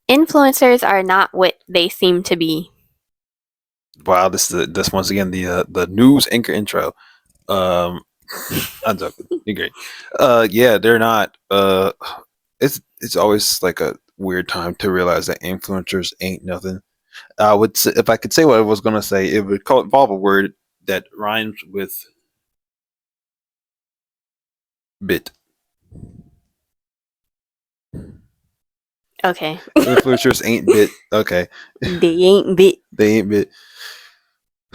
Influencers are not what they seem to be. Wow, this once again the news anchor intro. I'm joking. You're great. Yeah, they're not. It's always like a weird time to realize that influencers ain't nothing. I would say, if I could say what I was gonna say, it would involve a word that rhymes with bit. Okay. Influencers ain't bit. Okay. They ain't bit. They ain't bit.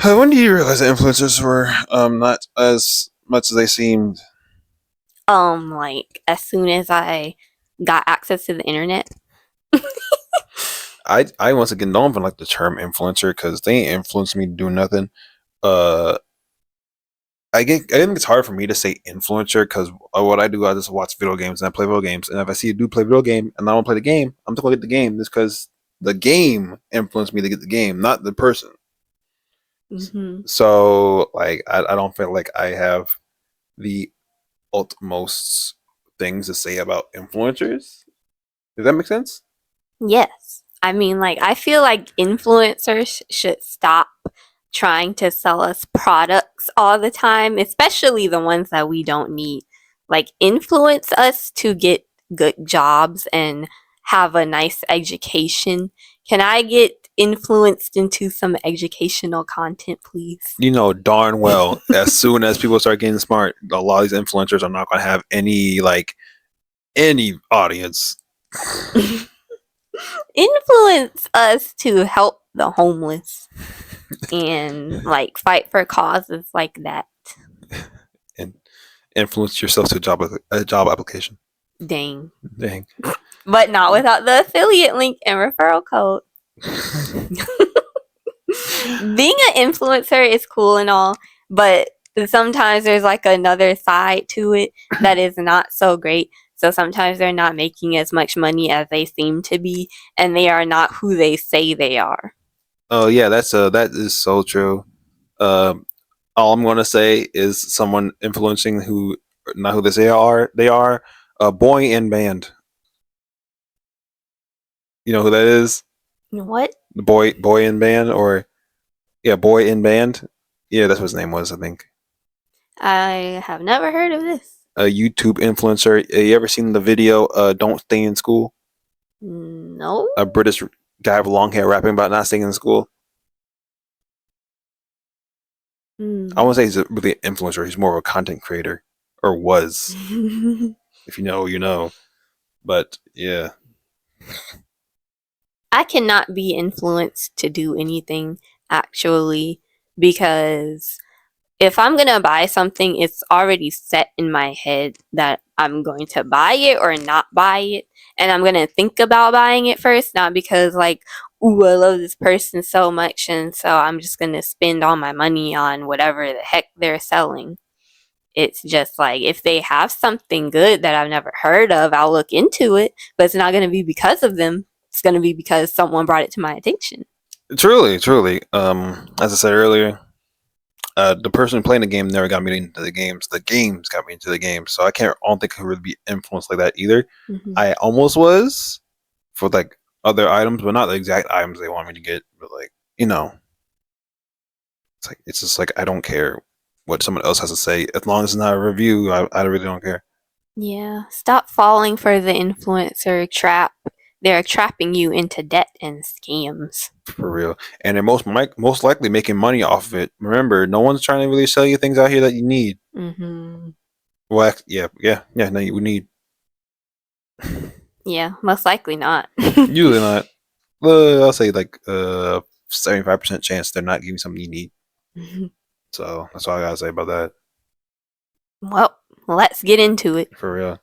When did you realize that influencers were not as much as they seemed? Like as soon as I got access to the internet. I once again don't even like the term influencer because they ain't influenced me to do nothing. I think it's hard for me to say influencer because what I do, I just watch video games and I play video games. And if I see a dude play video game and I don't play the game, I'm just gonna get the game just because the game influenced me to get the game, not the person. Mm-hmm. So like I don't feel like I have the utmost things to say about influencers. Does that make sense? Yes. I mean, like, I feel like influencers should stop trying to sell us products all the time, especially the ones that we don't need. Like, influence us to get good jobs and have a nice education. Can I get influenced into some educational content, please? You know darn well, as soon as people start getting smart, a lot of these influencers are not going to have any audience. Influence us to help the homeless and like fight for causes like that. And influence yourself to a job application. Dang. But not without the affiliate link and referral code. Being an influencer is cool and all, but sometimes there's like another side to it that is not so great. So sometimes they're not making as much money as they seem to be, and they are not who they say they are. Oh yeah, that is so true. All I'm going to say is someone influencing who not who they say are. They are a boy in band. You know who that is? What? The boy in band, or yeah, boy in band. Yeah, that's what his name was, I think. I have never heard of this. A YouTube influencer. You ever seen the video "Don't Stay in School"? No. A British guy with long hair rapping about not staying in school. I won't say he's a really influencer. He's more of a content creator, or was. If you know, you know. But yeah. I cannot be influenced to do anything actually, because if I'm gonna buy something, it's already set in my head that I'm going to buy it or not buy it, and I'm gonna think about buying it first, not because like, ooh, I love this person so much, and so I'm just gonna spend all my money on whatever the heck they're selling. It's just like, if they have something good that I've never heard of, I'll look into it, but it's not gonna be because of them. It's gonna be because someone brought it to my attention. Truly. As I said earlier, the person playing the game never got me into the games. The games got me into the games. So I don't think I could really be influenced like that either. Mm-hmm. I almost was for like other items, but not the exact items they want me to get. But like, it's just like I don't care what someone else has to say as long as it's not a review. I really don't care. Yeah, stop falling for the influencer trap. They're trapping you into debt and scams. For real. And they're most likely making money off of it. Remember, no one's trying to really sell you things out here that you need. Mm-hmm. Well, yeah. No, you need. Yeah, most likely not. Usually not. I'll say like 75% chance they're not giving you something you need. Mm-hmm. So that's all I gotta say about that. Well, let's get into it. For real.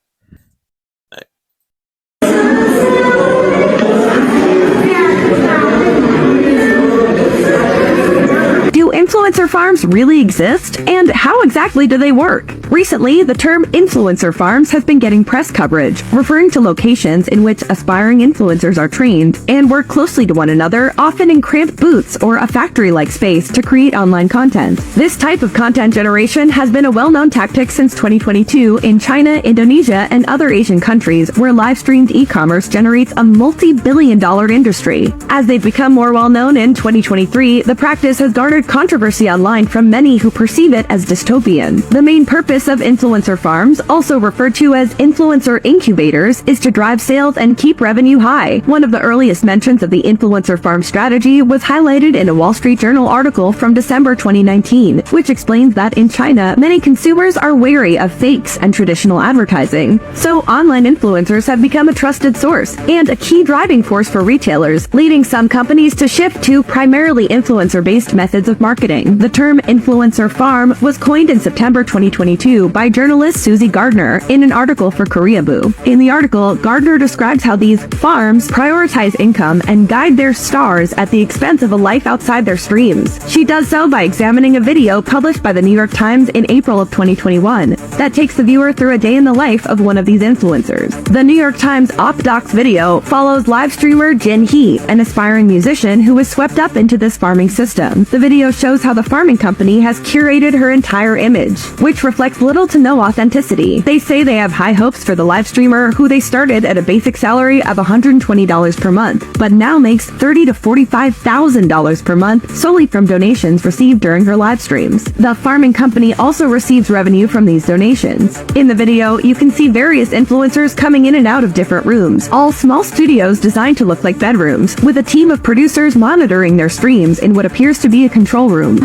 Do influencer farms really exist? And how exactly do they work? Recently, the term influencer farms has been getting press coverage, referring to locations in which aspiring influencers are trained and work closely to one another, often in cramped booths or a factory-like space to create online content. This type of content generation has been a well-known tactic since 2022 in China, Indonesia, and other Asian countries where live-streamed e-commerce generates a multi-billion-dollar industry. As they've become more well-known in 2023, the practice has garnered controversy online from many who perceive it as dystopian. The main purpose of influencer farms, also referred to as influencer incubators, is to drive sales and keep revenue high. One of the earliest mentions of the influencer farm strategy was highlighted in a Wall Street Journal article from December 2019, which explains that in China, many consumers are wary of fakes and traditional advertising. So online influencers have become a trusted source and a key driving force for retailers, leading some companies to shift to primarily influencer-based methods of marketing. The term influencer farm was coined in September 2022 by journalist Susie Gardner in an article for Koreaboo. In the article, Gardner describes how these farms prioritize income and guide their stars at the expense of a life outside their streams. She does so by examining a video published by the New York Times in April of 2021 that takes the viewer through a day in the life of one of these influencers. The New York Times Op Docs video follows live streamer Jin Hee, an aspiring musician who was swept up into this farming system. The video shows how the farming company has curated her entire image, which reflects little to no authenticity. They say they have high hopes for the live streamer, who they started at a basic salary of $120 per month, but now makes $30,000 to $45,000 per month solely from donations received during her live streams. The farming company also receives revenue from these donations. In the video, you can see various influencers coming in and out of different rooms, all small studios designed to look like bedrooms, with a team of producers monitoring their streams in what appears to be a control room.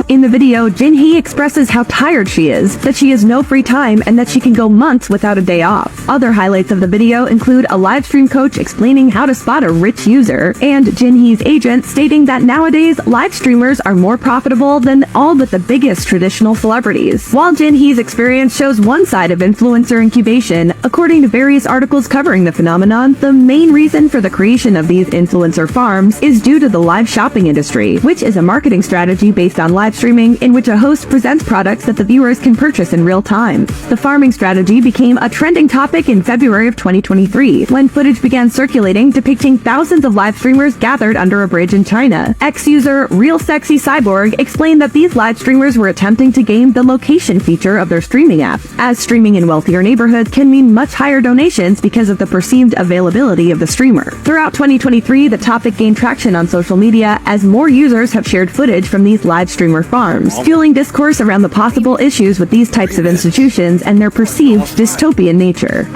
In the video, Jin Hee expresses how tired she is, that she has no free time, and that she can go months without a day off. Other highlights of the video include a live stream coach explaining how to spot a rich user, and Jin Hee's agent stating that nowadays live streamers are more profitable than all but the biggest traditional celebrities. While Jin Hee's experience shows one side of influencer incubation, according to various articles covering the phenomenon, the main reason for the creation of these influencer farms is due to the live shopping industry, which is a marketing strategy based on live streaming in which a host presents products that the viewers can purchase in real time. The farming strategy became a trending topic in February of 2023, when footage began circulating depicting thousands of live streamers gathered under a bridge in China. Ex-user Real Sexy Cyborg explained that these live streamers were attempting to game the location feature of their streaming app, as streaming in wealthier neighborhoods can mean much higher donations because of the perceived availability of the streamer. Throughout 2023, the topic gained traction on social media as more users have shared footage from these live streamer farms, fueling discourse around the possible issues with these types of institutions and their perceived dystopian nature.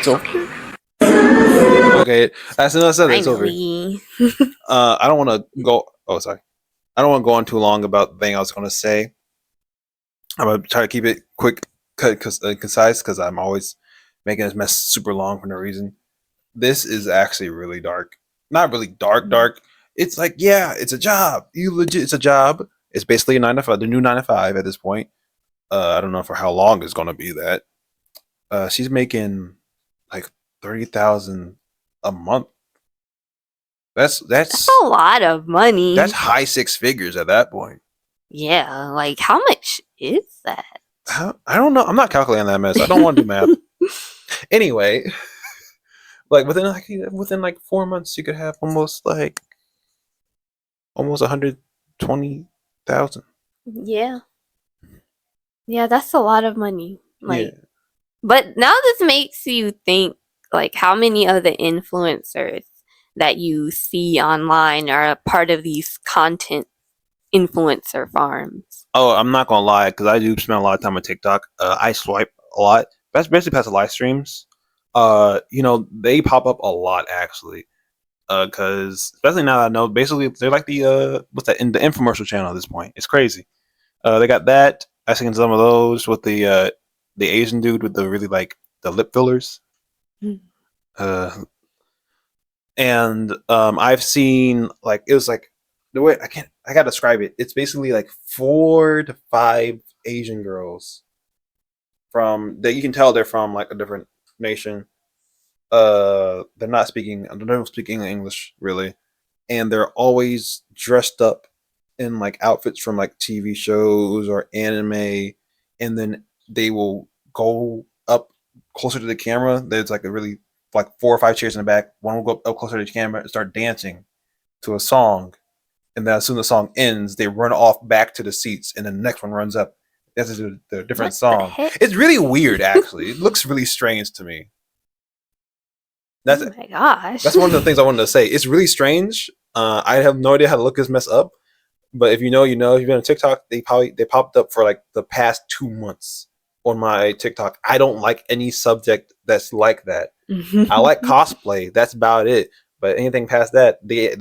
So, okay, as soon as I said it's over. I don't want to go. Oh, sorry. I don't want to go on too long about the thing I was going to say. I'm going to try to keep it quick, concise, because I'm always making this mess super long for no reason. This is actually really dark. Not really dark. It's like, yeah, it's a job. It's a job. It's basically a 9 to 5, the new 9 to 5 at this point. I don't know for how long it's going to be that. She's making like 30,000 a month. That's a lot of money. That's high six figures at that point. Yeah, like how much is that? I don't know. I'm not calculating that mess. I don't want to do math. Anyway, like within 4 months, you could have almost 120,000. Yeah, that's a lot of money. Yeah. But now this makes you think, like, how many of the influencers that you see online are a part of these content influencer farms? Oh, I'm not gonna lie, because I do spend a lot of time on TikTok. I swipe a lot. That's basically past the live streams. They pop up a lot actually. Because especially now that I know, basically they're like the the infomercial channel at this point. It's crazy. They got that. I seen some of those with the Asian dude with the really the lip fillers. And I've seen it was the way I gotta describe it. It's basically 4 to 5 Asian girls from that you can tell they're from a different nation. They don't speak English really, and they're always dressed up in like outfits from like TV shows or anime, and then they will go up closer to the camera. There's like a really like 4 or 5 chairs in the back. One will go up closer to the camera and start dancing to a song, and then as soon as the song ends, they run off back to the seats, and then the next one runs up. That's the different What the song. heck? It's really weird, actually. It looks really strange to me. That's Oh my gosh. that's one of the things I wanted to say. It's really strange. I have no idea how to look this mess up, but if you know, you know. If you've been on TikTok, they popped up for like the past 2 months on my TikTok. I don't like any subject that's like that. I like cosplay. That's about it. But anything past that, they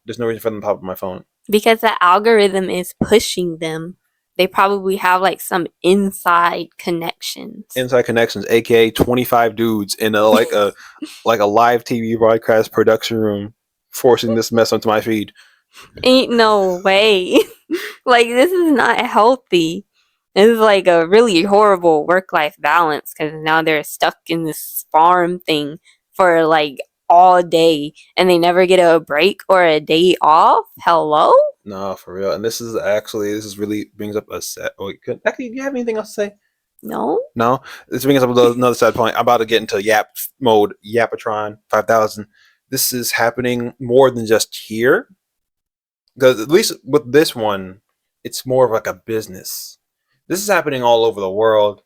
there's no reason for them to pop up on my phone. Because the algorithm is pushing them. They probably have like some inside connections. Inside connections, aka 25 dudes in a like a live TV broadcast production room, forcing this mess onto my feed. Ain't no way. Like, this is not healthy. This is like a really horrible work-life balance because now they're stuck in this farm thing for like all day and they never get a break or a day off. Hello? No, for real. And this is really brings up a set. Actually, do you have anything else to say? No? No? This brings up another sad point. I'm about to get into Yap mode, Yapatron 5000. This is happening more than just here. Because at least with this one, it's more of like a business. This is happening all over the world.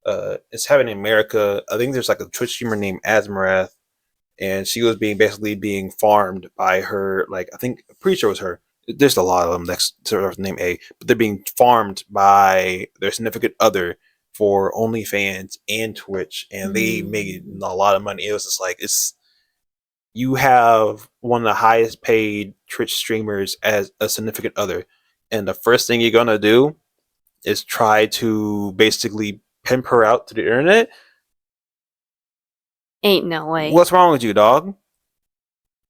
It's happening in America. I think there's like a Twitch streamer named Asmarath, and she was basically being farmed by her. Like I'm pretty sure it was her. There's a lot of them that sort of name A, but they're being farmed by their significant other for OnlyFans and Twitch, and they made a lot of money. It was just like you have one of the highest paid Twitch streamers as a significant other, and the first thing you're gonna do is try to basically pimp her out to the internet. Ain't no way. What's wrong with you, dog?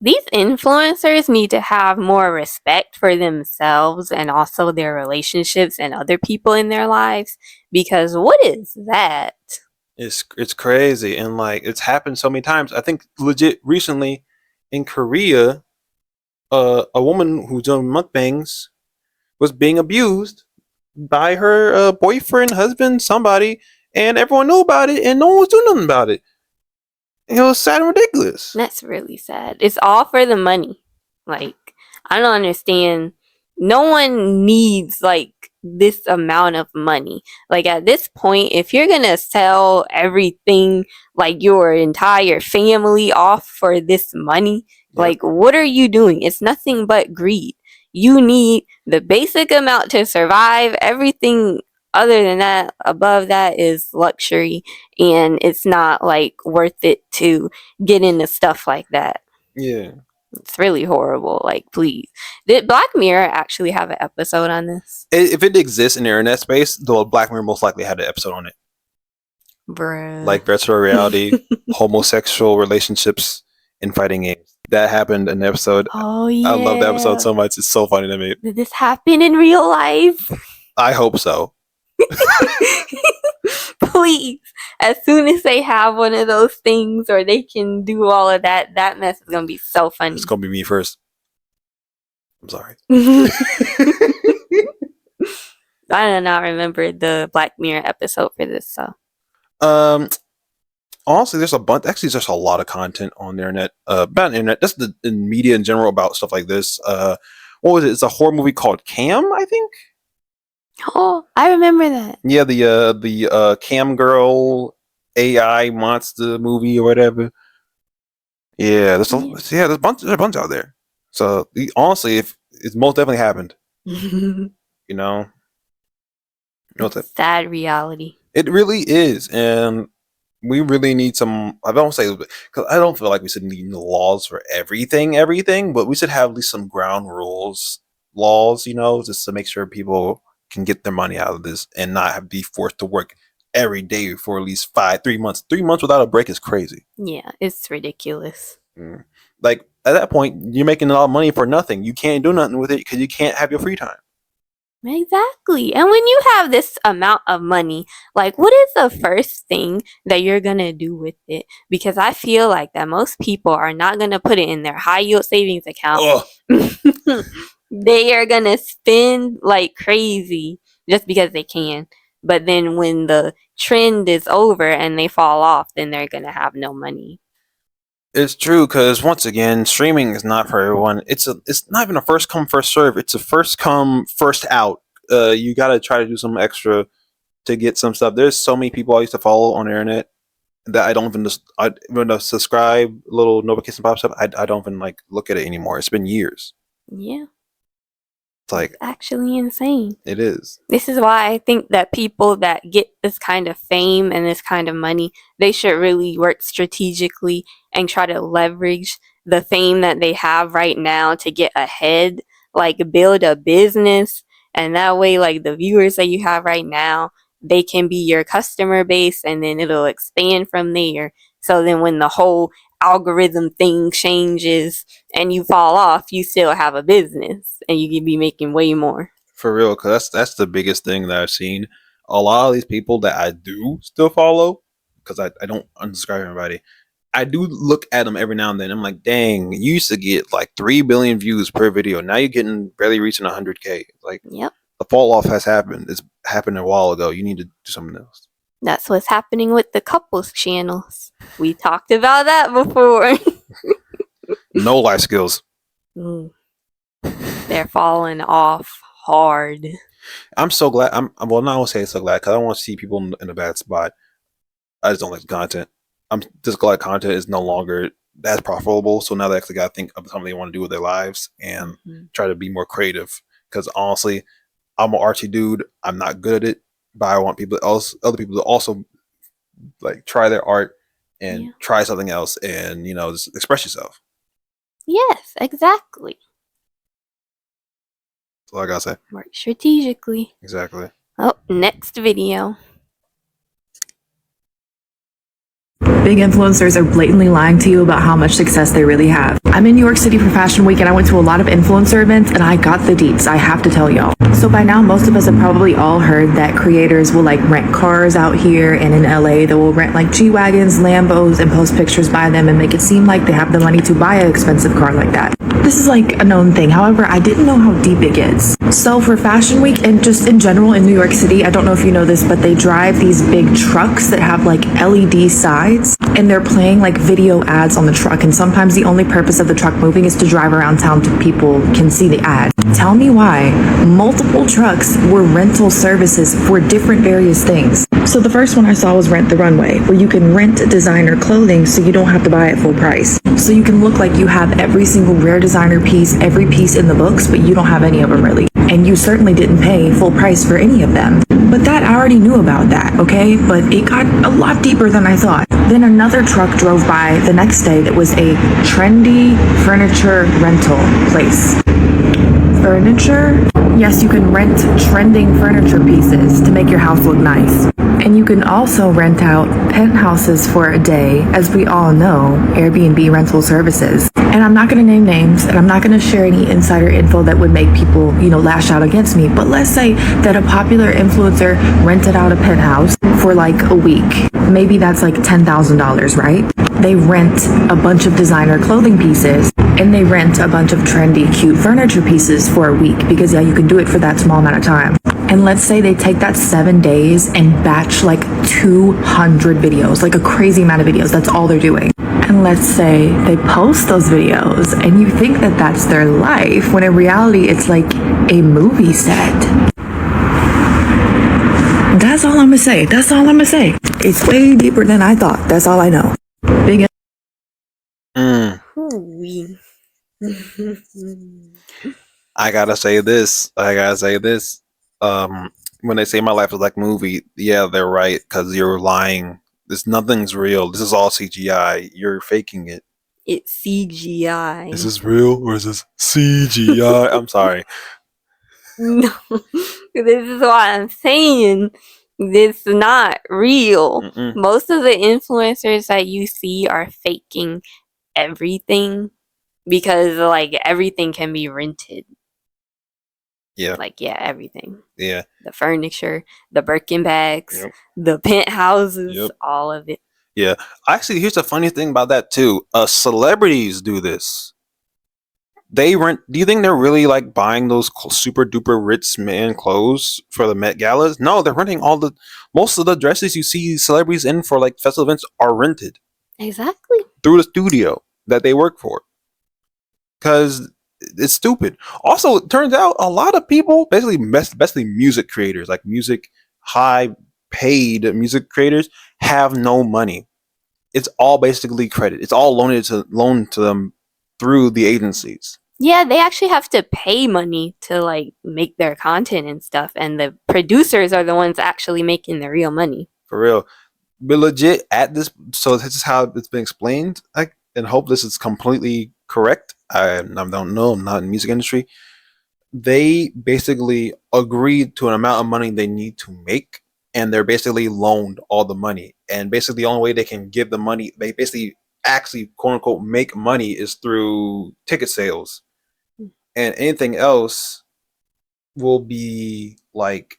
These influencers need to have more respect for themselves and also their relationships and other people in their lives, because what is that? It's crazy, and like it's happened so many times. I think legit recently in Korea, a woman who's doing mukbangs was being abused by her boyfriend, husband, somebody, and everyone knew about it, and no one was doing nothing about it. It was sad and ridiculous. That's really sad. It's all for the money. Like, I don't understand. No one needs like this amount of money. Like, at this point, if you're gonna sell everything, like your entire family off for this money, like, what are you doing? It's nothing but greed. You need the basic amount to survive. Everything other than that, above that, is luxury, and it's not like worth it to get into stuff like that. Yeah. It's really horrible. Like, please. Did Black Mirror actually have an episode on this? If it exists in the internet space, the Black Mirror most likely had an episode on it. Bruh. Like virtual reality, homosexual relationships, and fighting games. That happened in the episode. Oh, yeah. I love the episode so much. It's so funny to me. Did this happen in real life? I hope so. Please, as soon as they have one of those things or they can do all of that, that mess is gonna be so funny. It's gonna be me first. I'm sorry. I do not remember the Black Mirror episode for this, so. Honestly, there's a bunch. Actually, there's a lot of content on the internet about the internet. Just in media in general about stuff like this. What was it? It's a horror movie called Cam, I think. Oh, I remember that. Yeah, the Cam Girl AI monster movie or whatever. Yeah, there's a bunch out there. So honestly, if it's most definitely happened, you know, sad reality. It really is, and we really need some. I don't say because I don't feel like we should need laws for everything, but we should have at least some ground rules, laws, just to make sure people can get their money out of this and not have to be forced to work every day for at least 3 months. 3 months without a break is crazy. Yeah, it's ridiculous. Like at that point, you're making a lot of money for nothing. You can't do nothing with it because you can't have your free time. Exactly. And when you have this amount of money, like, what is the first thing that you're gonna do with it? Because I feel like that most people are not gonna put it in their high yield savings account. They are gonna spend like crazy just because they can. But then when the trend is over and they fall off, then they're gonna have no money. It's true because once again, streaming is not for everyone. It's not even a first come first serve. It's a first come first out. You got to try to do some extra to get some stuff. There's so many people I used to follow on the internet that I don't even when the subscribe little notification pops up. I don't even like look at it anymore. It's been years. Yeah. It's like Actually insane. it is. This is why I think that people that get this kind of fame and this kind of money, they should really work strategically and try to leverage the fame that they have right now to get ahead, like build a business, and that way like the viewers that you have right now, they can be your customer base and then it'll expand from there. So then when the whole algorithm thing changes and you fall off, you still have a business and you can be making way more. For real, because that's the biggest thing that I've seen. A lot of these people that I do still follow, because I don't unsubscribe everybody. I do look at them every now and then. I'm like, dang, you used to get like 3 billion views per video. Now you're getting barely reaching 100K. Like, Yep. the fall off has happened. It's happened a while ago. You need to do something else. That's what's happening with the couples channels. We talked about that before. No life skills. They're falling off hard. I'm so glad. I'm well, not I won't say so glad because I don't want to see people in a bad spot. I just don't like the content. I'm just glad content is no longer as profitable. So now they actually got to think of something they want to do with their lives and try to be more creative. Because honestly, I'm an artsy dude. I'm not good at it, but I want other people to also like try their art and try something else, and just express yourself. Yes, exactly. That's all I gotta say. Work strategically. Exactly. Oh, next video. Big influencers are blatantly lying to you about how much success they really have. I'm in New York City for Fashion Week and I went to a lot of influencer events and I got the deets, I have to tell y'all. So by now, most of us have probably all heard that creators will like rent cars out here, and in LA they will rent like G-Wagons, Lambos, and post pictures by them and make it seem like they have the money to buy an expensive car like that. This is like a known thing. However, I didn't know how deep it gets. So for Fashion Week and just in general in New York City, I don't know if you know this, but they drive these big trucks that have like LED sides and they're playing like video ads on the truck. And sometimes the only purpose of the truck moving is to drive around town so people can see the ad. Tell me why multiple trucks were rental services for different various things. So the first one I saw was Rent the Runway, where you can rent designer clothing so you don't have to buy it full price. So you can look like you have every single rare designer piece, every piece in the books, but you don't have any of them really. And you certainly didn't pay full price for any of them. But that, I already knew about that, okay? But it got a lot deeper than I thought. Then another truck drove by the next day that was a trendy furniture rental place. Furniture? Yes, you can rent trending furniture pieces to make your house look nice. And you can also rent out penthouses for a day, as we all know, Airbnb rental services. And I'm not going to name names, and I'm not going to share any insider info that would make people, lash out against me. But let's say that a popular influencer rented out a penthouse for like a week. Maybe that's like $10,000, right? They rent a bunch of designer clothing pieces, and they rent a bunch of trendy, cute furniture pieces for a week, because you can do it for that small amount of time. And let's say they take that 7 days and batch like 200 videos, like a crazy amount of videos. That's all they're doing. And let's say they post those videos and you think that that's their life, when in reality it's like a movie set. That's all I'm gonna say. That's all I'm gonna say. It's way deeper than I thought. That's all I know. Big. I gotta say this. When they say my life is like a movie, yeah, they're right, because you're lying. Nothing's real. This is all CGI. You're faking it. It's CGI. Is this real or is this CGI? I'm sorry. No, this is what I'm saying. This is not real. Most of the influencers that you see are faking everything because like everything can be rented. Yeah. Everything. Yeah. The furniture, the Birkin bags, the penthouses, all of it. Yeah. Actually, here's the funny thing about that too. Celebrities do this. They rent. Do you think they're really like buying those super duper rich man clothes for the Met Galas? No, they're renting most of the dresses you see celebrities in for like festival events are rented Exactly. through the studio that they work for. Because it's stupid. Also, it turns out a lot of people, basically music creators, like high paid music creators, have no money. It's all basically credit. It's all loaned to them through the agencies. Yeah, they actually have to pay money to like make their content and stuff, and the producers are the ones actually making the real money. For real. But legit at this, so this is how it's been explained. And hope this is completely correct. I don't know. I'm not in the music industry. They basically agreed to an amount of money they need to make, and they're basically loaned all the money. And basically, the only way they can give the money, they basically actually quote unquote make money, is through ticket sales. And anything else will be like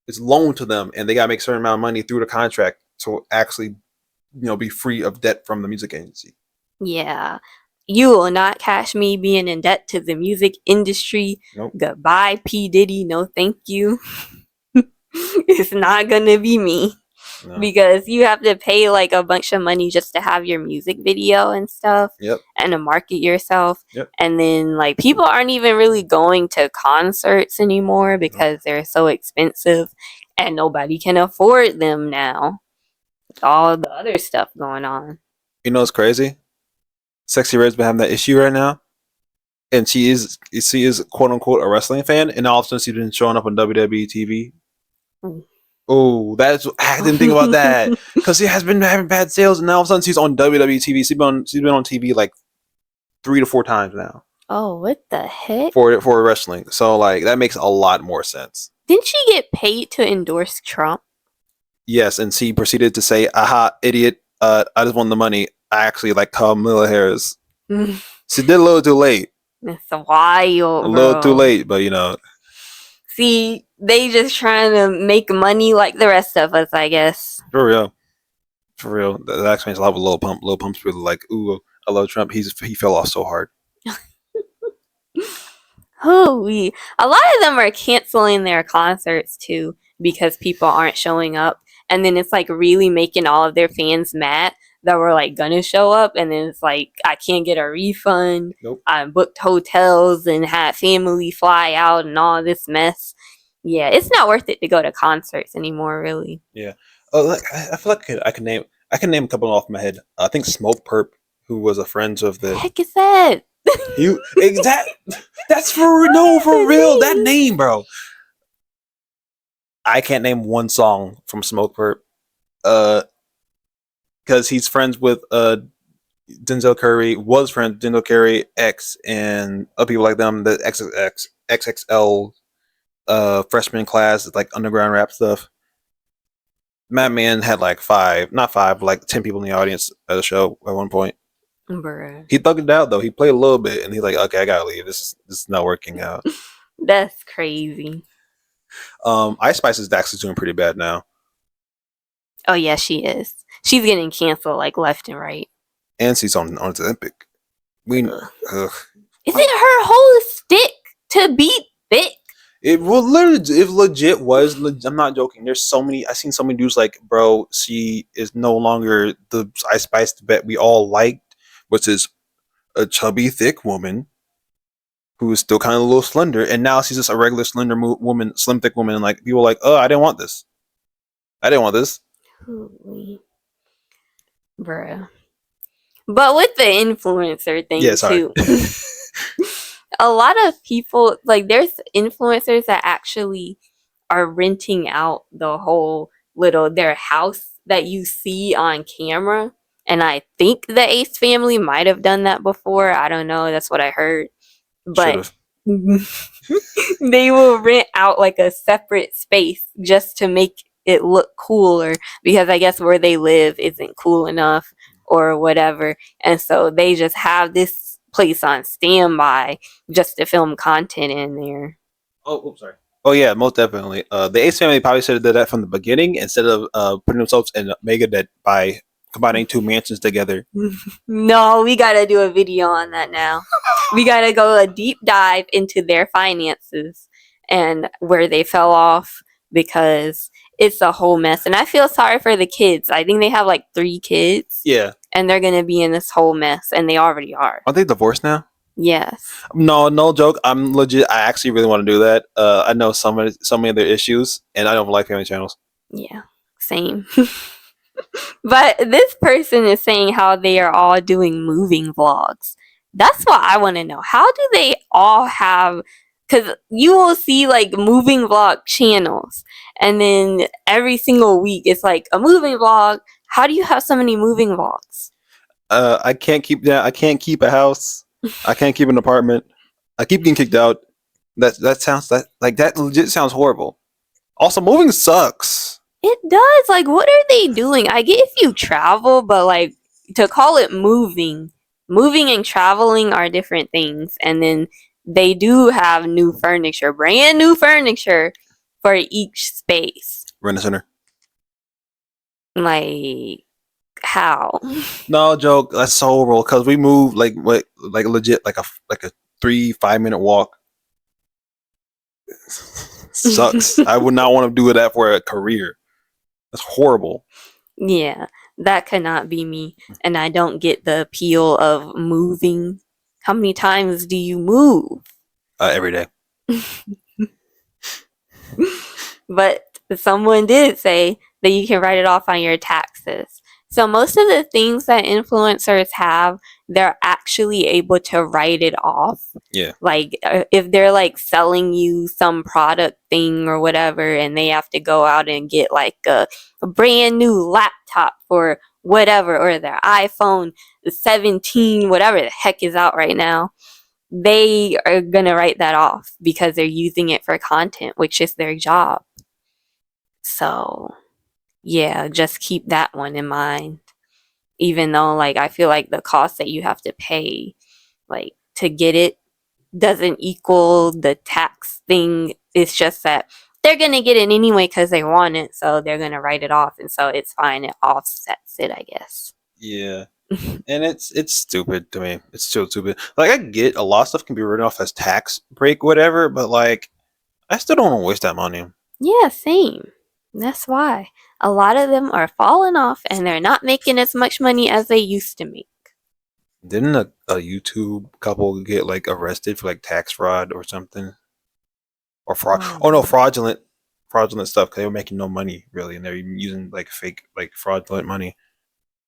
it's loaned to them, and they gotta make a certain amount of money through the contract to actually, be free of debt from the music agency. Yeah. You will not catch me being in debt to the music industry. Nope. Goodbye, P. Diddy. No, thank you. It's not gonna be me. No. Because you have to pay like a bunch of money just to have your music video and stuff. Yep. And to market yourself. Yep. And then like people aren't even really going to concerts anymore because they're so expensive and nobody can afford them now. With all the other stuff going on. You know what's crazy? Sexy Red's been having that issue right now. And she is quote unquote a wrestling fan, and all of a sudden she's been showing up on WWE TV. Oh, I didn't think about that, because she has been having bad sales, and now all of a sudden she's on WWE TV. She's been on TV like 3 to 4 times now. Oh, what the heck? For wrestling, so like that makes a lot more sense. Didn't she get paid to endorse Trump? Yes, and she proceeded to say, "Aha, idiot! I just won the money. I actually like Kamala Harris." She did a little too late. It's wild, A little too late, but See, they just trying to make money like the rest of us, I guess. For real. That explains a lot with Lil Pump. Lil Pump's really like, ooh, I love Trump. He fell off so hard. Hooey. A lot of them are canceling their concerts too because people aren't showing up. And then it's like really making all of their fans mad that were like gonna show up, and then it's like I can't get a refund. Nope. I booked hotels and had family fly out and all this mess. Yeah, it's not worth it to go to concerts anymore, really. Yeah. Oh, I feel like I can name a couple off my head. I think Smoke Perp, who was a friend of the. Heck is that? That's for real. That name, bro. I can't name one song from Smoke Perp. Because he's friends with Denzel Curry, was friends with Denzel Curry, X, and other people like them, the XXL freshman class, like underground rap stuff. Madman had like 5, not 5, but like 10 people in the audience at the show at one point. Bruh. He thugged it out though. He played a little bit, and he's like, "Okay, I gotta leave. This is not working out." That's crazy. Ice Spice is actually doing pretty bad now. Oh yeah, she is. She's getting canceled like left and right. And she's on Olympic. Isn't her whole stick to be thick? It legit was. I'm not joking. There's so many. I've seen so many dudes like, bro, she is no longer the Ice Spice that we all liked, which is a chubby, thick woman who is still kind of a little slender, and now she's just a regular slender woman, slim, thick woman, and like people are like, oh, I didn't want this. Holy. Bruh. But with the influencer thing too, a lot of people, like there's influencers that actually are renting out the whole their house that you see on camera. And I think the Ace family might have done that before. I don't know. That's what I heard. But they will rent out like a separate space just to make it look cooler, because I guess where they live isn't cool enough or whatever. And so they just have this place on standby just to film content in there. Oh, sorry. Oh yeah, most definitely. The Ace family probably should have did that from the beginning instead of putting themselves in mega debt by combining 2 mansions together. No, we gotta do a video on that now. We gotta go a deep dive into their finances and where they fell off because it's a whole mess. And I feel sorry for the kids. I think they have like 3 kids. Yeah. And they're gonna be in this whole mess, and they already are. Aren't they divorced now? Yes. No joke. I'm legit. I actually really want to do that. I know so many of their issues, and I don't like family channels. Yeah, same. But this person is saying how they are all doing moving vlogs. That's what I want to know. How do they all have? Because you will see like moving vlog channels, and then every single week it's like a moving vlog. How do you have so many moving vlogs? I can't keep that. I can't keep a house. I can't keep an apartment. I keep getting kicked out. That sounds that legit sounds horrible. Also, moving sucks. It does. Like, what are they doing? I get if you travel, but like to call it moving and traveling are different things. And then they do have new furniture, brand new furniture for each space. Rent a center. Like, how? No joke. That's so horrible because we move like legit like a 3-5 minute walk. Sucks. I would not want to do that for a career. That's horrible. Yeah, that could not be me. And I don't get the appeal of moving. How many times do you move? Every day. But someone did say that you can write it off on your taxes. So most of the things that influencers have, they're actually able to write it off. Yeah. Like if they're like selling you some product thing or whatever, and they have to go out and get like a brand new laptop or whatever, or their iPhone 17, whatever the heck is out right now, they are gonna write that off because they're using it for content, which is their job. So yeah, just keep that one in mind. Even though like I feel like the cost that you have to pay like to get it doesn't equal the tax thing. It's just that they're gonna get it anyway because they want it, so they're gonna write it off, and so it's fine. It offsets it, I guess. Yeah. And it's stupid to me. It's still stupid. Like I get a lot of stuff can be written off as tax break, whatever, but like I still don't want to waste that money. Yeah, same. That's why a lot of them are falling off and they're not making as much money as they used to make. Didn't a YouTube couple get like arrested for like tax fraud or something? Or fraud? Oh no, fraudulent stuff because they were making no money really, and they're using like fake like fraudulent money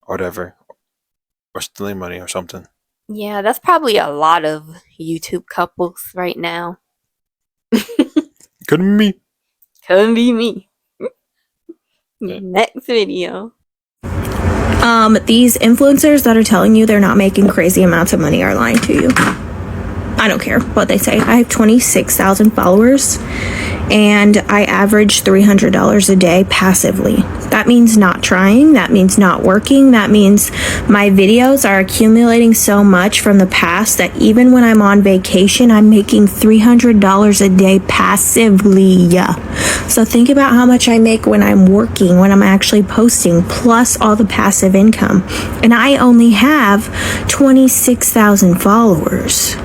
or whatever, or stealing money or something. Yeah, that's probably a lot of YouTube couples right now. Couldn't be me. Couldn't be me. Yeah. Next video. These influencers that are telling you they're not making crazy amounts of money are lying to you. I don't care what they say. I have 26,000 followers and I average $300 a day passively. That means not trying. That means not working. That means my videos are accumulating so much from the past that even when I'm on vacation, I'm making $300 a day passively. So think about how much I make when I'm working, when I'm actually posting, plus all the passive income. And I only have 26,000 followers.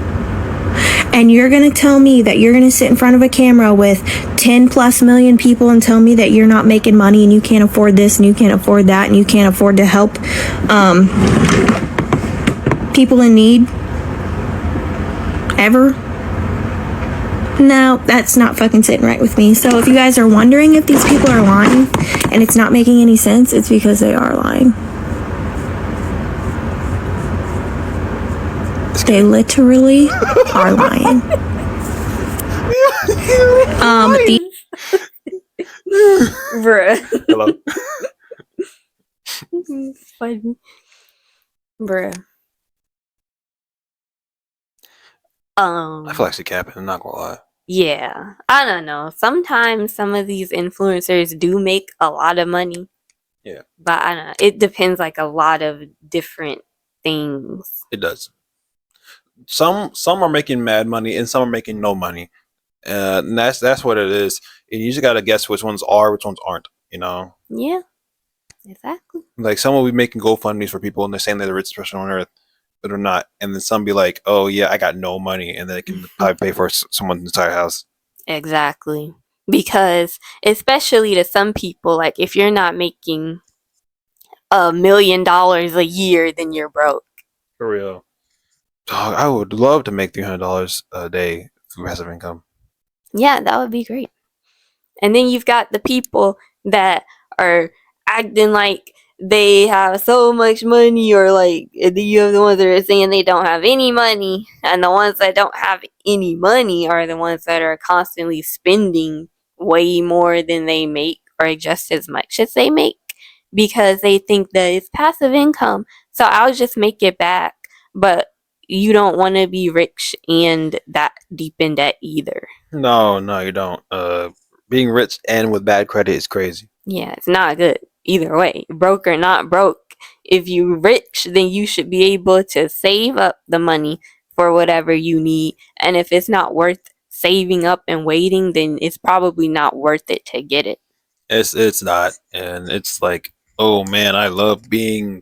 And you're going to tell me that you're going to sit in front of a camera with 10 plus million people and tell me that you're not making money and you can't afford this and you can't afford that and you can't afford to help people in need ever? No, that's not fucking sitting right with me. So if you guys are wondering if these people are lying and it's not making any sense, it's because they are lying. They literally are lying. Bruh. Hello. It's funny. Bruh. I feel like she's capping. I'm not gonna lie. Yeah. I don't know. Sometimes some of these influencers do make a lot of money. Yeah. But I don't know. It depends like a lot of different things. It does. Some are making mad money and some are making no money, and that's what it is. And you just gotta guess which ones are, which ones aren't. You know. Yeah. Exactly. Like some will be making GoFundMe's for people, and they're saying they're the richest person on earth, but they're not. And then some be like, "Oh yeah, I got no money," and they can probably pay for someone's entire house. Exactly. Because especially to some people, like if you're not making $1 million a year, then you're broke. For real. Dog, I would love to make $300 a day through passive income. Yeah, that would be great. And then you've got the people that are acting like they have so much money, or like you have the ones that are saying they don't have any money, and the ones that don't have any money are the ones that are constantly spending way more than they make, or just as much as they make, because they think that it's passive income, so I'll just make it back. But you don't want to be rich and that deep in debt either. No, you don't. Being rich and with bad credit is crazy. Yeah, it's not good either way. Broke or not broke. If you're rich, then you should be able to save up the money for whatever you need. And if it's not worth saving up and waiting, then it's probably not worth it to get it. It's not, and it's like, oh man, I love being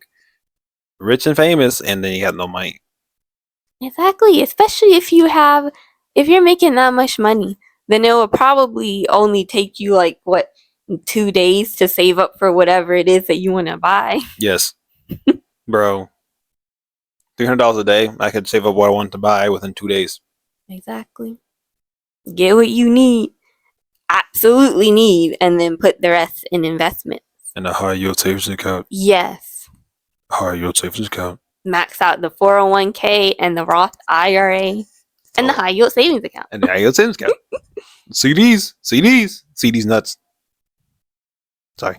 rich and famous, and then you have no money. Exactly, especially if you're making that much money, then it will probably only take you like 2 days to save up for whatever it is that you want to buy. Yes, bro. $300 a day, I could save up what I want to buy within 2 days. Exactly. Get what you need, absolutely need, and then put the rest in investments. And a high yield savings account. Yes. High yield savings account. Max out the 401k and the Roth IRA and the high yield savings account. And the high yield savings account. CDs nuts. Sorry.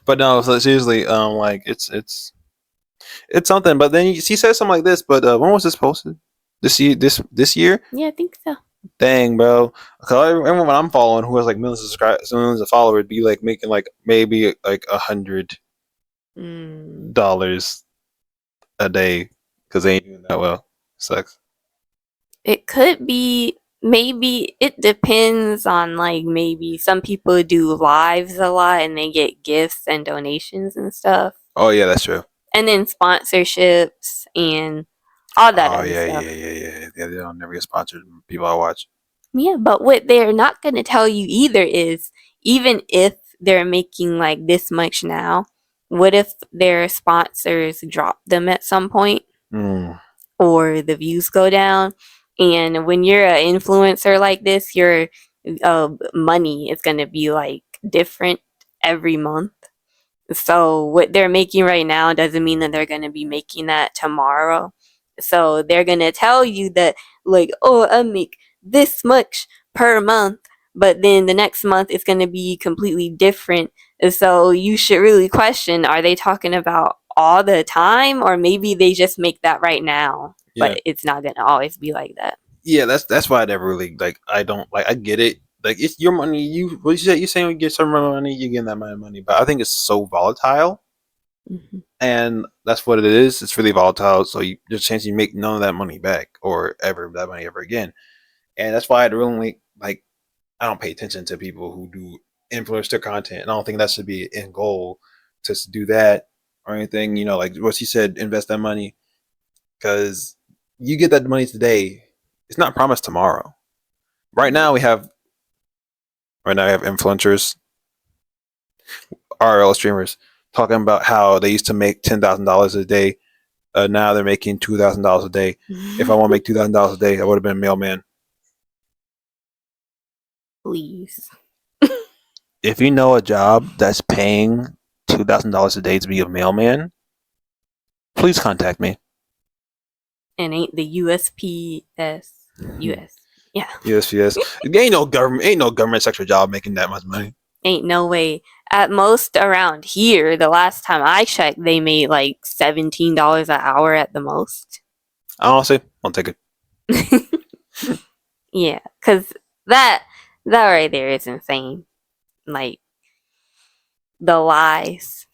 But no, so seriously, like it's something. But then she said something like this. But when was this posted? This year? Yeah, I think so. Dang, bro. Because everyone I'm following who has like millions of subscribers, millions of followers, be like making like maybe like $100 a day because they ain't doing that well. Sucks. It could be, maybe it depends on, like, maybe some people do lives a lot and they get gifts and donations and stuff. Oh yeah, that's true. And then sponsorships and all that other stuff. Yeah. They don't never get sponsored. People I watch. Yeah, but what they're not going to tell you either is, even if they're making like this much now, what if their sponsors drop them at some point or the views go down? And when you're an influencer like this, your money is going to be like different every month. So what they're making right now doesn't mean that they're going to be making that tomorrow. So they're going to tell you that, like, oh, I make this much per month, but then the next month it's going to be completely different. So you should really question, are they talking about all the time, or maybe they just make that right now, but it's not going to always be like that. Yeah, that's why I never really like. I don't like. I get it. Like, it's your money. What you said? You saying you get some money, you get that amount of money. But I think it's so volatile, and that's what it is. It's really volatile. So there's a chance you make none of that money back, or ever that money ever again. And that's why I really like. I don't pay attention to people who do influence their content, and I don't think that should be an end goal to do that or anything. You know, like what she said, invest that money, because you get that money today. It's not promised tomorrow. Right now we have influencers, RL streamers, talking about how they used to make $10,000 a day. Now they're making $2,000 a day. If I want to make $2,000 a day, I would have been a mailman. Please. If you know a job that's paying $2,000 a day to be a mailman, please contact me. And ain't the USPS US? Yeah. Yes. Ain't no government sector job making that much money. Ain't no way. At most around here, the last time I checked, they made like $17 an hour at the most. Honestly, I'll take it. Yeah, because that right there is insane. Like, the lies.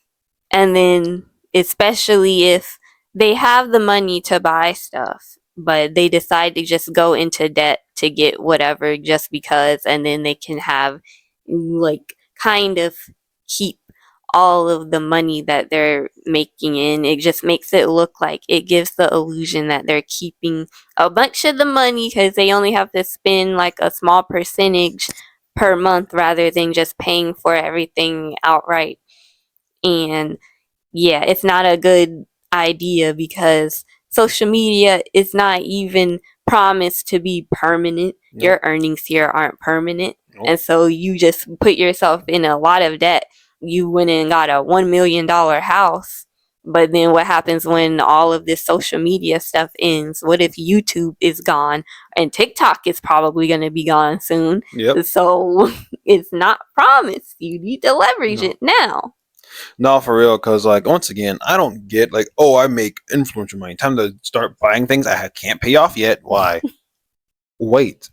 And then, especially if they have the money to buy stuff, but they decide to just go into debt to get whatever just because, and then they can have like kind of keep all of the money that they're making in. It just makes it look like it gives the illusion that they're keeping a bunch of the money because they only have to spend like a small percentage per month rather than just paying for everything outright. And yeah, it's not a good idea because social media is not even promised to be permanent. Nope. Your earnings here aren't permanent. Nope. And so you just put yourself in a lot of debt. You went and got a $1 million house. But then what happens when all of this social media stuff ends? What if YouTube is gone and TikTok is probably going to be gone soon? Yep. So it's not promised. You need to leverage it now. No, for real, because like once again, I don't get like, oh, I make influencer money. Time to start buying things I can't pay off yet. Why? Wait.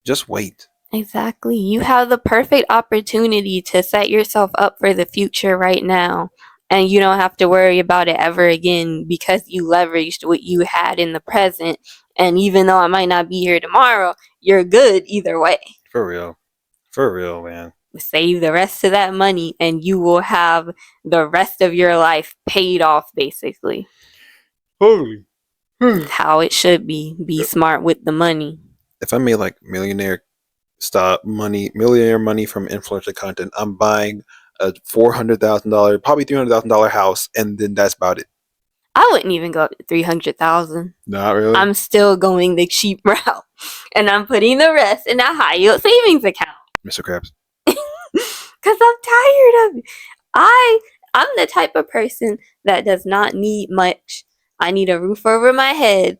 Just wait. Exactly. You have the perfect opportunity to set yourself up for the future right now. And you don't have to worry about it ever again because you leveraged what you had in the present. And even though I might not be here tomorrow, you're good either way. For real, man. Save the rest of that money and you will have the rest of your life paid off, basically. Holy. How it should be. Be smart with the money. If I made like millionaire money from influencer content, I'm buying a $400,000, probably $300,000 house, and then that's about it. I wouldn't even go up to 300,000. Not really. I'm still going the cheap route, and I'm putting the rest in a high yield savings account. Mr. Krabs. Cause I'm tired of it. I'm the type of person that does not need much. I need a roof over my head,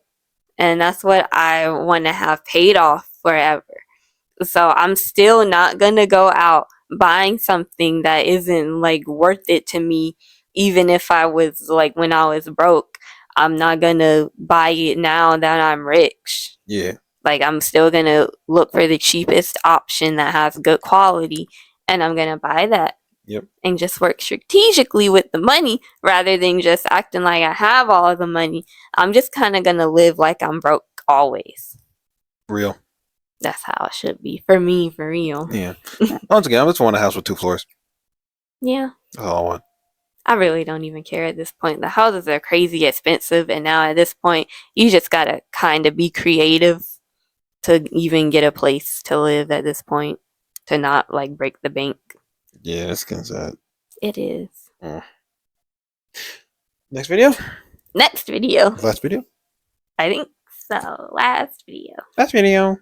and that's what I want to have paid off forever. So I'm still not gonna go out buying something that isn't like worth it to me, even if I was like when I was broke. I'm not gonna buy it now that I'm rich. Yeah. Like I'm still gonna look for the cheapest option that has good quality, and I'm gonna buy that. Yep. And just work strategically with the money rather than just acting like I have all of the money. I'm just kind of gonna live like I'm broke always. Real. That's how it should be for me, for real. Yeah. Once again, I just want a house with 2 floors. Yeah. That's all I want. I really don't even care at this point. The houses are crazy expensive, and now at this point, you just gotta kind of be creative to even get a place to live at this point, to not like break the bank. Yeah, that's kind of sad. It is. Next video? Next video. Last video? I think so. Last video. Last video.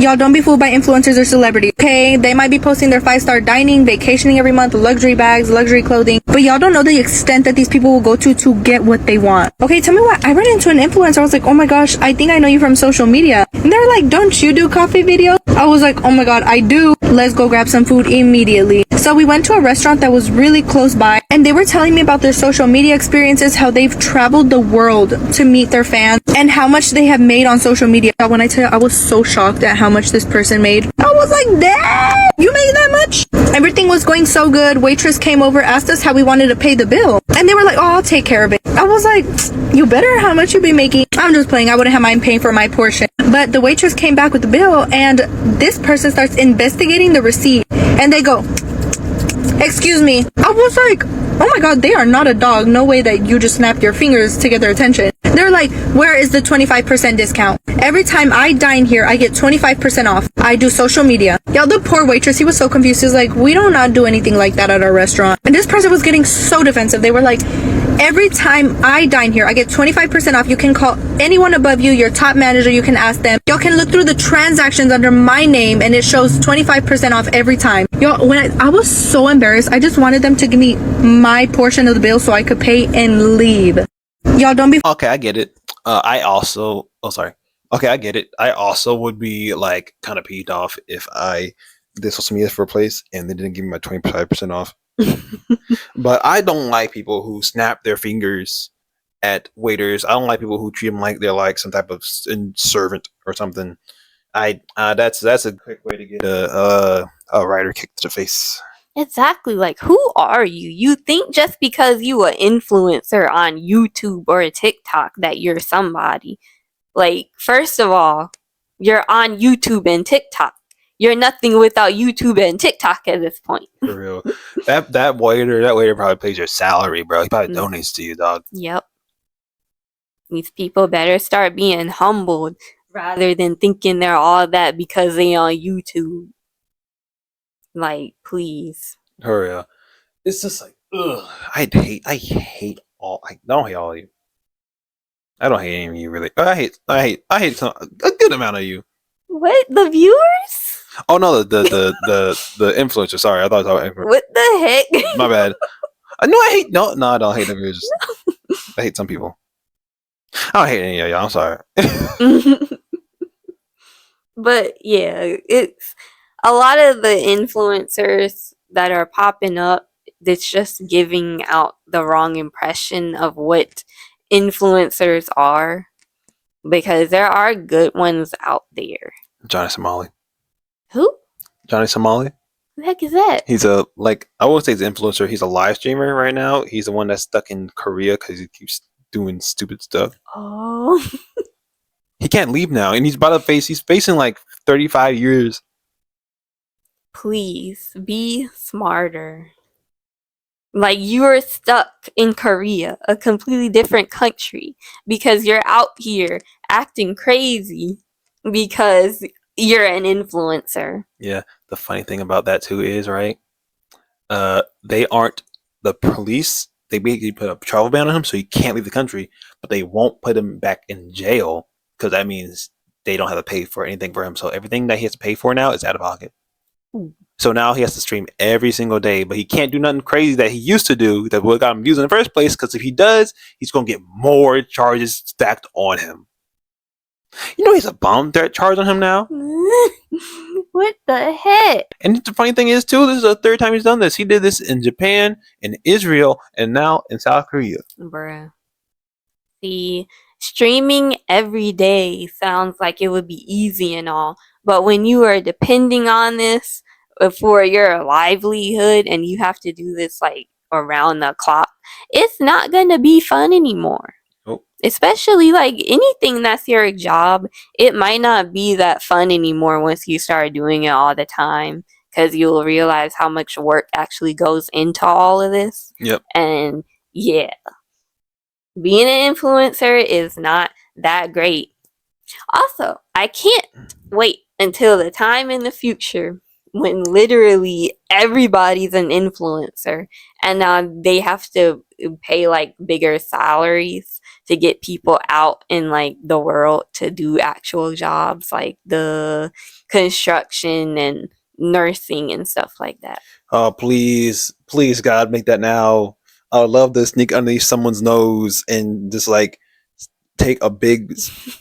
Y'all don't be fooled by influencers or celebrities, okay? They might be posting their 5-star dining, vacationing every month, luxury bags, luxury clothing, but y'all don't know the extent that these people will go to get what they want. Okay, tell me what. I ran into an influencer. I was like, oh my gosh, I think I know you from social media. And they're like, don't you do coffee videos? I was like, oh my god, I do. Let's go grab some food immediately. So we went to a restaurant that was really close by, and they were telling me about their social media experiences, how they've traveled the world to meet their fans, and how much they have made on social media. When I tell you, I was so shocked at how much this person made. I was like, damn, you made that much? Everything was going so good. Waitress came over, asked us how we wanted to pay the bill, and they were like, oh, I'll take care of it. I was like, you better. How much you be making? I'm just playing. I wouldn't have mind paying for my portion. But the waitress came back with the bill, and this person starts investigating the receipt, and they go, excuse me. I was like, oh my god, they are not a dog. No way that you just snapped your fingers to get their attention. They're like, where is the 25% discount? Every time I dine here, I get 25% off. I do social media. Y'all, the poor waitress, he was so confused. He was like, we do not do anything like that at our restaurant. And this person was getting so defensive. They were like, every time I dine here, I get 25% off. You can call anyone above you, your top manager. You can ask them. Y'all can look through the transactions under my name, and it shows 25% off every time. Y'all, when I was so embarrassed, I just wanted them to give me my portion of the bill so I could pay and leave. Y'all don't be... Okay, I get it. Okay, I get it. I also would be like kind of peeved off if I did social media for a place and they didn't give me my 25% off. But I don't like people who snap their fingers at waiters. I don't like people who treat them like they're like some type of servant or something. That's a quick way to get a writer kicked to the face. Exactly. Like, who are you? You think just because you an influencer on YouTube or TikTok that you're somebody. Like, first of all, you're on YouTube and TikTok. you're nothing without YouTube and TikTok at this point. For real. That waiter probably pays your salary, bro. He probably Mm. donates to you, dog. Yep. These people better start being humbled rather than thinking they're all that because they on YouTube. Like, please. For real. It's just like, ugh. I hate all. I don't hate all of you. I don't hate any of you really. I hate a good amount of you. What? The viewers? Oh no, the influencer. Sorry, I thought it was What the heck? my bad. I don't hate them. I hate some people. I don't hate any of y'all. I'm sorry. But yeah, it's a lot of the influencers that are popping up that's just giving out the wrong impression of what influencers are, because there are good ones out there. Johnny Somali. Who? Johnny Somali. Who the heck is that? He's I won't say he's an influencer. He's a live streamer right now. He's the one that's stuck in Korea because he keeps doing stupid stuff. Oh. He can't leave now, and he's facing like 35 years. Please be smarter. Like, you are stuck in Korea, a completely different country, because you're out here acting crazy because you're an influencer. Yeah, the funny thing about that too is, right, they aren't the police. They basically put a travel ban on him, so he can't leave the country, but they won't put him back in jail because that means they don't have to pay for anything for him. So everything that he has to pay for now is out of pocket. So now he has to stream every single day, but he can't do nothing crazy that he used to do that would have got him views in the first place, because if he does, he's going to get more charges stacked on him. You know, he's a bomb threat charge on him now. What the heck? And the funny thing is, too, this is the third time he's done this. He did this in Japan, in Israel, and now in South Korea. Bruh. See, streaming every day sounds like it would be easy and all, but when you are depending on this for your livelihood and you have to do this like around the clock, it's not gonna be fun anymore. Nope. Especially like anything that's your job, it might not be that fun anymore once you start doing it all the time, because you'll realize how much work actually goes into all of this. Yep. And yeah, being an influencer is not that great. Also, I can't wait until the time in the future when literally everybody's an influencer and now they have to pay like bigger salaries to get people out in like the world to do actual jobs like the construction and nursing and stuff like that. Oh, please, God, make that now. I would love to sneak underneath someone's nose and just like take a big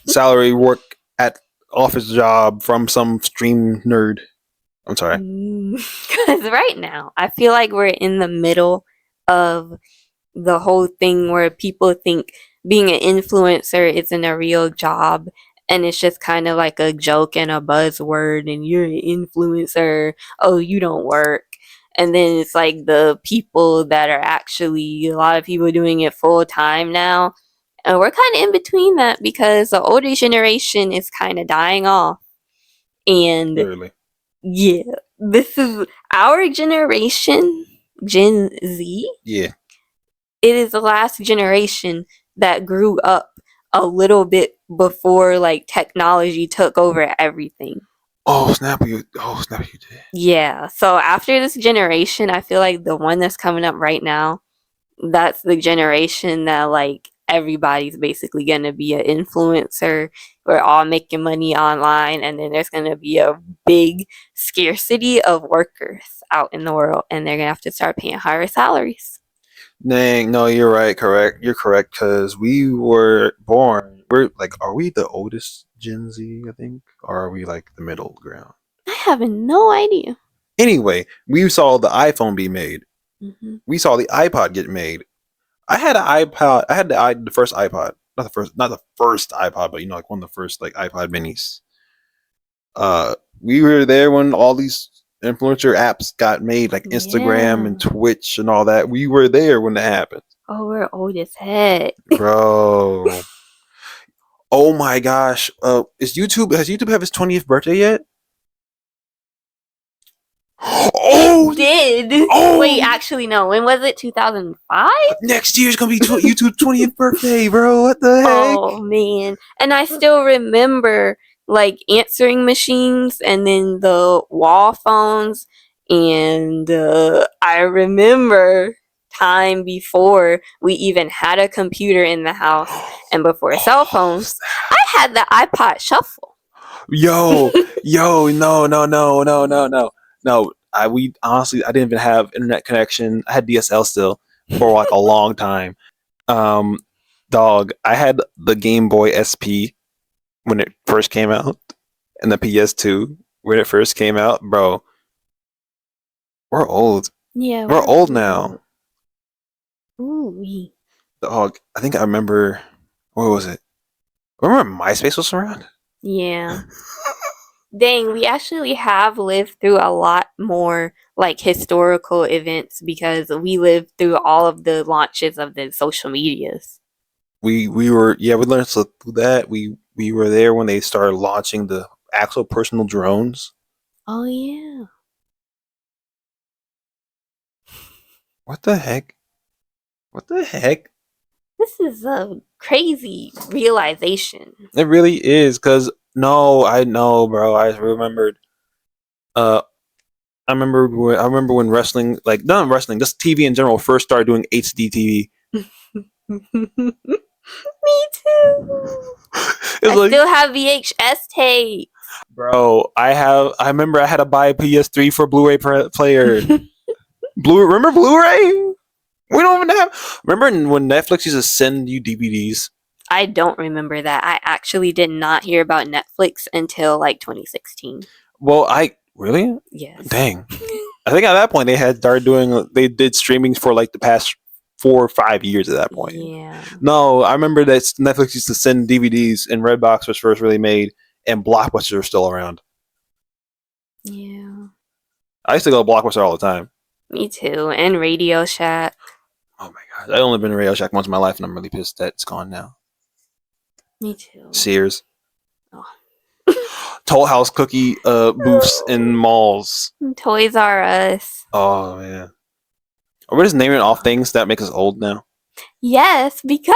salary work at office job from some stream nerd. I'm sorry. Because right now, I feel like we're in the middle of the whole thing where people think being an influencer isn't a real job and it's just kind of like a joke and a buzzword, and you're an influencer, oh, you don't work. And then it's like the people that are actually, a lot of people doing it full time now. And we're kind of in between that because the older generation is kind of dying off. And Literally. yeah, this is our generation, Gen Z. Yeah. It is the last generation that grew up a little bit before like technology took over everything. Oh snap! You did. Yeah. So after this generation, I feel like the one that's coming up right now, that's the generation that like everybody's basically gonna be an influencer. We're all making money online, and then there's gonna be a big scarcity of workers out in the world, and they're gonna have to start paying higher salaries. Dang, no, you're right. Correct. You're correct, because we were born. We're like, are we the oldest Gen Z? I think, or are we like the middle ground? I have no idea. Anyway, we saw the iPhone be made. Mm-hmm. We saw the iPod get made. I had an iPod. I had the first iPod, not the first iPod, but like one of the first like iPod minis. We were there when all these influencer apps got made, like Instagram and Twitch and all that. We were there when that happened. Oh, we're old as heck, bro. Oh my gosh! Has YouTube have his 20th birthday yet? Oh, It did. Oh! Wait, actually, no. When was it? 2005? Next year's gonna be YouTube's 20th birthday, bro. What the heck? Oh, man. And I still remember, like, answering machines and then the wall phones. And I remember time before we even had a computer in the house and before cell phones, I had the iPod Shuffle. Yo, no. We honestly, I didn't even have internet connection. I had DSL still for like a long time. Dog, I had the Game Boy SP when it first came out, and the PS2 when it first came out, bro. We're old. Yeah, We're old now. Ooh. Dog, I think I remember. What was it? Remember MySpace was around? Yeah. Dang, we actually have lived through a lot more like historical events because we lived through all of the launches of the social medias. We learned through that. We were there when they started launching the actual personal drones. Oh yeah. What the heck? What the heck? This is a crazy realization. It really is, cause no, I know, bro. I remembered. I remember when wrestling, like not wrestling, just TV in general, first started doing HD TV. Me too. It's I like, still have VHS tape. bro, I remember I had to buy a PS3 for Blu-ray player. Remember Blu-ray? We don't even have. Remember when Netflix used to send you DVDs? I don't remember that. I actually did not hear about Netflix until like 2016. Well, really? Yes. Dang. I think at that point they did streaming for like the past 4 or 5 years at that point. Yeah. No, I remember that Netflix used to send DVDs and Redbox was first really made and Blockbuster was still around. Yeah. I used to go to Blockbuster all the time. Me too. And Radio Shack. Oh my god. I've only been to Radio Shack once in my life and I'm really pissed that it's gone now. Me too. Sears. Oh. Toll House cookie booths in malls. Toys R Us. Oh man. Are we just naming off things that make us old now? Yes, because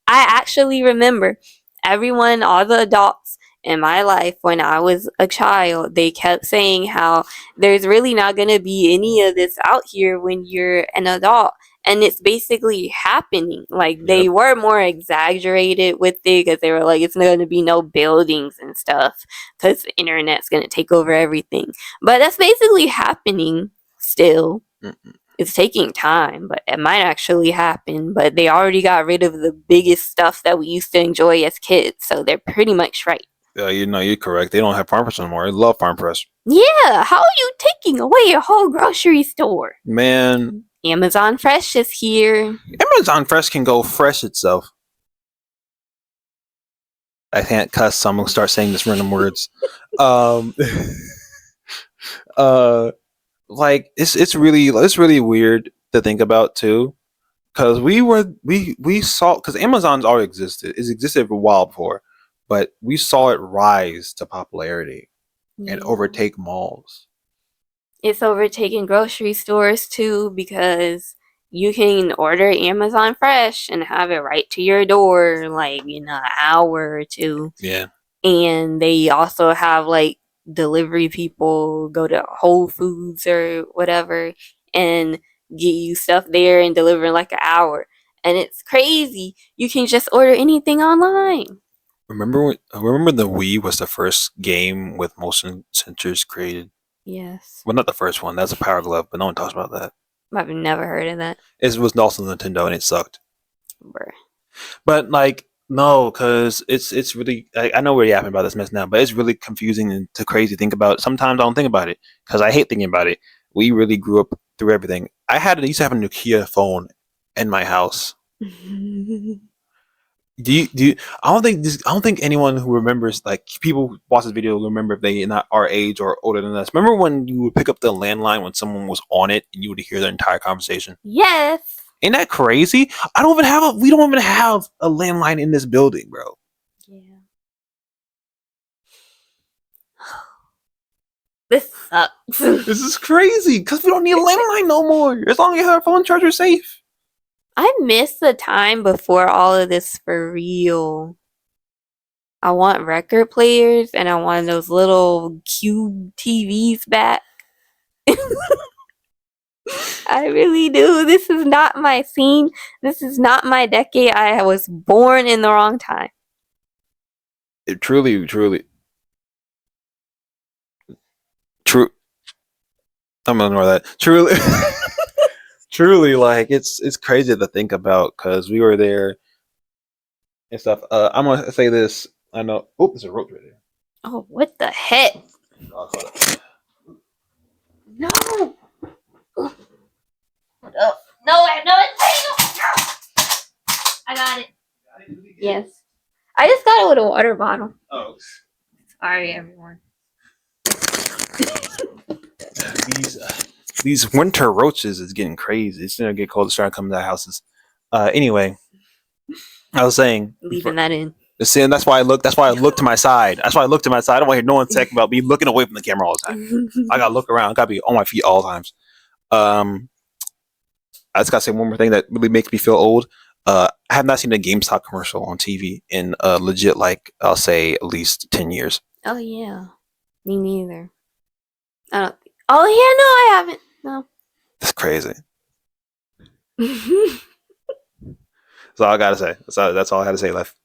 I actually remember everyone, all the adults in my life when I was a child, they kept saying how there's really not going to be any of this out here when you're an adult. And it's basically happening. Like, they were more exaggerated with it because they were like, it's not going to be no buildings and stuff because the internet's going to take over everything. But that's basically happening still. Mm-mm. It's taking time, but it might actually happen. But they already got rid of the biggest stuff that we used to enjoy as kids, so they're pretty much right. Yeah, you're correct. They don't have Farm Press anymore. I love Farm Press. Yeah, how are you taking away your whole grocery store? Man, Amazon Fresh is here. Amazon Fresh can go fresh itself. I can't cuss, so I'm gonna start saying this random words. Like it's really weird to think about too, because we saw, because Amazon's already existed. It's existed for a while before, but we saw it rise to popularity and overtake malls. It's overtaking grocery stores too because you can order Amazon Fresh and have it right to your door like in an hour or two. Yeah. And they also have like delivery people go to Whole Foods or whatever and get you stuff there and deliver in like an hour. And it's crazy. You can just order anything online. Remember the Wii was the first game with motion sensors created? Yes. Well, not the first one. That's a Power Glove, but no one talks about that. I've never heard of that. It was also Nintendo, and it sucked. Bruh. But like, no, because it's really. I know we're yapping about this mess now, but it's really confusing and too crazy to think about. Sometimes I don't think about it because I hate thinking about it. We really grew up through everything. I used to have a Nokia phone in my house. Do you? I don't think anyone who remembers, like people who watch this video will remember if they not our age or older than us. Remember when you would pick up the landline when someone was on it and you would hear their entire conversation? Yes. Ain't that crazy? We don't even have a landline in this building, bro. Yeah. This sucks. This is crazy because we don't need a landline no more. As long as you have our phone charger safe. I miss the time before all of this for real. I want record players and I want those little cube TVs back. I really do. This is not my scene. This is not my decade. I was born in the wrong time. It truly. True. I'm gonna ignore that. Truly, truly, like it's crazy to think about because we were there and stuff. I'm gonna say this. I know. Oh, there's a roach right there. Oh, what the heck? Oh, hold up. No. Oh, no, I got it. Yes. I just got it with a water bottle. Oh, Sorry, everyone. these winter roaches is getting crazy. It's gonna get cold. It's trying to come to the houses. Anyway, I was saying, Leaving that in. see, and that's why I look. That's why I look to my side. That's why I look to my side. I don't want to hear no one talking about me looking away from the camera all the time. I gotta look around. I gotta be on my feet all the times. I just gotta say one more thing that really makes me feel old. I have not seen a GameStop commercial on TV in legit, like I'll say, at least 10 years. Oh, yeah. Me neither. I don't think. Oh, yeah, no, I haven't. No. That's crazy. That's all I gotta say. That's all I had to say left.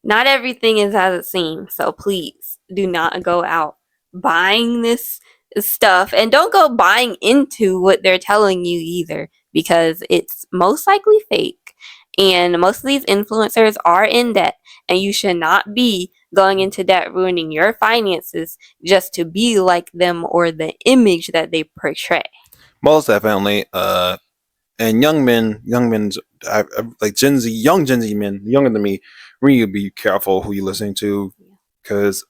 Not everything is as it seems, so please do not go out buying this stuff and don't go buying into what they're telling you either because it's most likely fake and most of these influencers are in debt and you should not be going into debt ruining your finances just to be like them or the image that they portray. Most definitely. And young men's like young Gen Z men, younger than me, really be careful who you listening to, because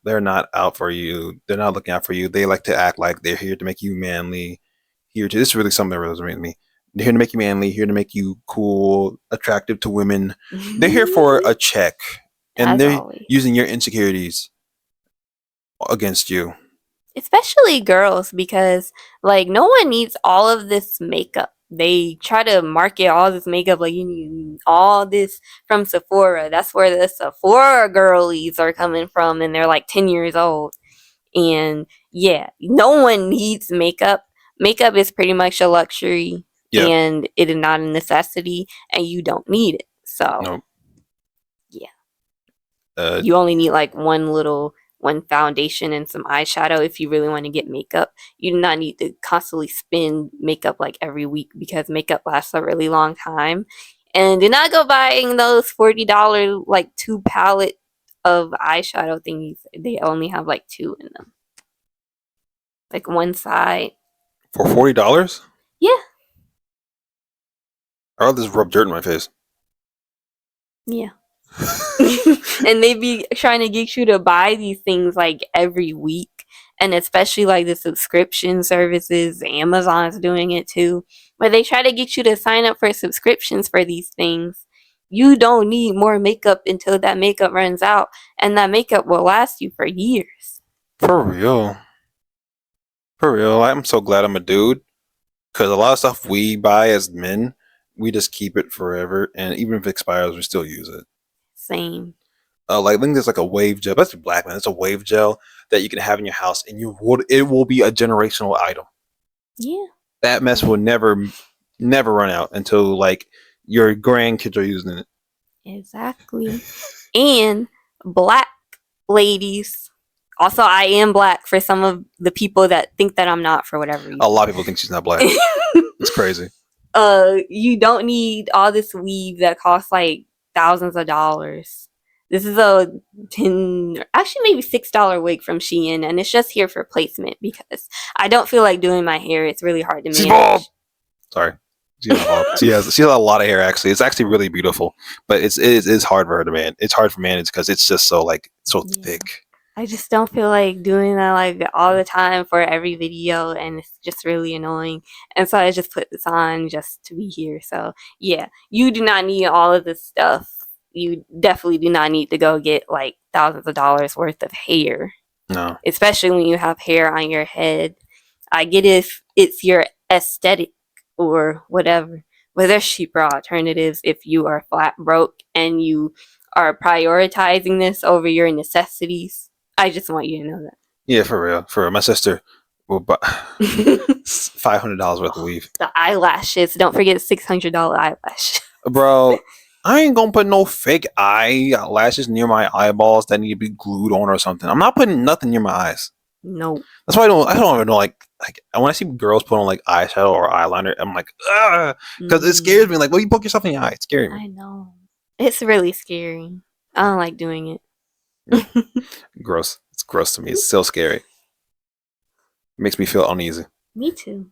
they're not out for you. They're not looking out for you. They like to act like they're here to make you manly. This is really something that resonates with me. They're here to make you manly, here to make you cool, attractive to women. They're here for a check, and As they're always. using your insecurities against you. Especially girls because like no one needs all of this makeup. They try to market all this makeup like you need all this from Sephora. That's where the Sephora girlies are coming from and they're like 10 years old. And yeah, no one needs makeup. Makeup is pretty much a luxury Yeah. and it is not a necessity and you don't need it. So Nope. yeah. You only need like one foundation and some eyeshadow if you really want to get makeup. You do not need to constantly spend makeup like every week because makeup lasts a really long time. And do not go buying those $40 like 2 palette of eyeshadow thingies. They only have like 2 in them. Like one side. For $40? Yeah. I'll just rub dirt in my face. Yeah. And they be trying to get you to buy these things like every week, and especially like the subscription services. Amazon's doing it too, where they try to get you to sign up for subscriptions for these things. You don't need more makeup until that makeup runs out, and that makeup will last you for years. For real. For real. I'm so glad I'm a dude, because a lot of stuff we buy as men, we just keep it forever, and even if it expires, we still use it. Same. Like I think there's like a wave gel. That's black man. It's a wave gel that you can have in your house, and it will be a generational item. Yeah. That mess will never run out until like your grandkids are using it. Exactly. And black ladies. Also, I am black for some of the people that think that I'm not for whatever reason. A lot of people think she's not black. It's crazy. You don't need all this weave that costs like thousands of dollars. This is a actually maybe $6 wig from Shein, and it's just here for placement because I don't feel like doing my hair. It's really hard to She's manage. bald. Sorry. She has a lot of hair. Actually, it's actually really beautiful, but it is hard for her to manage. It's hard for manage because it's just so thick. I just don't feel like doing that like all the time for every video, and it's just really annoying. And so I just put this on just to be here. So yeah, you do not need all of this stuff. You definitely do not need to go get like thousands of dollars worth of hair. No. especially when you have hair on your head. I get if it's your aesthetic or whatever, but there's cheaper alternatives if you are flat broke and you are prioritizing this over your necessities. I just want you to know Yeah, for real. For real. My sister will buy that. $500 worth of weave. The eyelashes. Don't forget $600 eyelash. Bro, I ain't gonna put no fake eyelashes near my eyeballs that need to be glued on or something. I'm not putting nothing near my eyes. No. That's why I don't even know, like when I see girls put on like eyeshadow or eyeliner, I'm like, ugh, because it scares me. Like, well, you poke yourself in the eye. It's scary me. I know. It's really scary. I don't like doing it. Gross. It's gross to me. It's so scary. It makes me feel uneasy. Me too.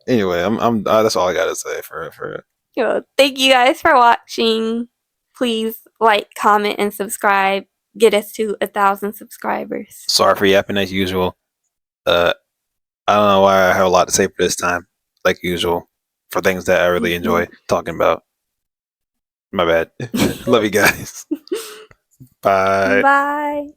Anyway, I'm that's all I gotta say for it. Well, thank you guys for watching. Please like, comment, and subscribe. Get us to 1,000 subscribers. Sorry for yapping as usual. I don't know why I have a lot to say for this time, like usual, for things that I really enjoy talking about. My bad. Love you guys. Bye. Bye.